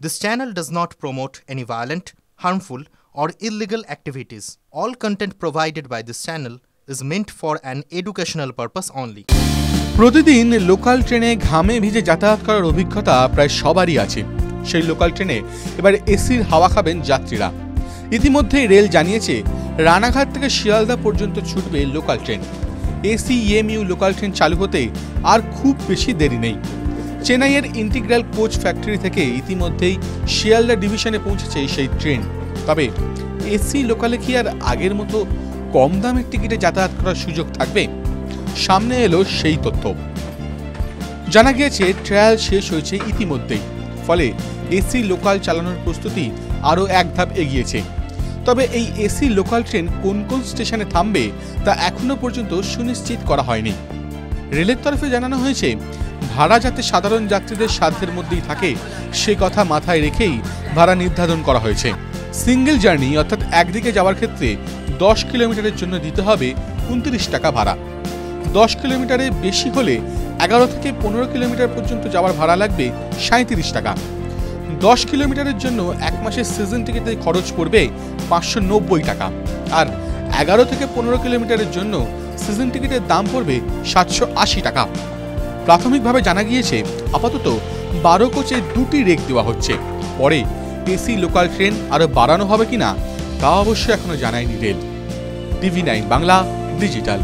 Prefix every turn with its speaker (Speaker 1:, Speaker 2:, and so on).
Speaker 1: This channel does not promote any violent, harmful, or illegal activities. All content provided by this channel is meant for an educational purpose only.
Speaker 2: প্রতিদিন local ট্রেনে ঘামে ভিজে যাতায়াত করার অভিজ্ঞতা প্রায় সবারই আছে। সেই লোকাল ট্রেনে এবার এসির হাওয়া খাবেন যাত্রীরা। ইতিমধ্যেই রেল জানিয়েছে রানাঘাট থেকে শিয়ালদা পর্যন্ত ছুটবে লোকাল ট্রেন। এসিএমইউ লোকাল ট্রেন চালু হতে আর খুব বেশি দেরি নেই। চেন্নাইয়ের ইন্টিগ্রাল কোচ ফ্যাক্টরি থেকে ইতিমধ্যেই শিয়ালদা ডিভিশনে পৌঁছেছে সেই ট্রেন। তবে এসি লোকালে কি আর আগের মতো কম দামের টিকিটে যাতায়াত করার সুযোগ থাকবে? সামনে এলো সেই তথ্য। জানা গিয়েছে ট্রায়াল শেষ হয়েছে ইতিমধ্যেই, ফলে এসি লোকাল চালানোর প্রস্তুতি আরও এক ধাপ এগিয়েছে। তবে এই এসি লোকাল ট্রেন কোন কোন স্টেশনে থামবে তা এখনো পর্যন্ত সুনিশ্চিত করা হয়নি। রেলের তরফে জানানো হয়েছে ভাড়া যাতে সাধারণ যাত্রীদের সাধ্যের মধ্যেই থাকে সে কথা মাথায় রেখেই ভাড়া নির্ধারণ করা হয়েছে। সিঙ্গেল জার্নি অর্থাৎ একদিকে যাওয়ার ক্ষেত্রে 10 কিলোমিটারের জন্য দিতে হবে 29 টাকা ভাড়া। 10 কিলোমিটারের বেশি হলে 11 থেকে 15 কিলোমিটার পর্যন্ত যাওয়ার ভাড়া লাগবে 37 টাকা। 10 কিলোমিটারের জন্য এক মাসের সিজন টিকিটে খরচ পড়বে 590 টাকা। আর 11 থেকে 15 কিলোমিটারের জন্য সিজন টিকিটের দাম পড়বে 780 টাকা। প্রাথমিকভাবে জানা গিয়েছে আপাতত 12 কোচে 2টি রেক দেওয়া হচ্ছে। পরে এসি লোকাল ট্রেন আরও বাড়ানো হবে কিনা তা অবশ্য এখনো জানায়নি রেল। TV9 Bangla digital.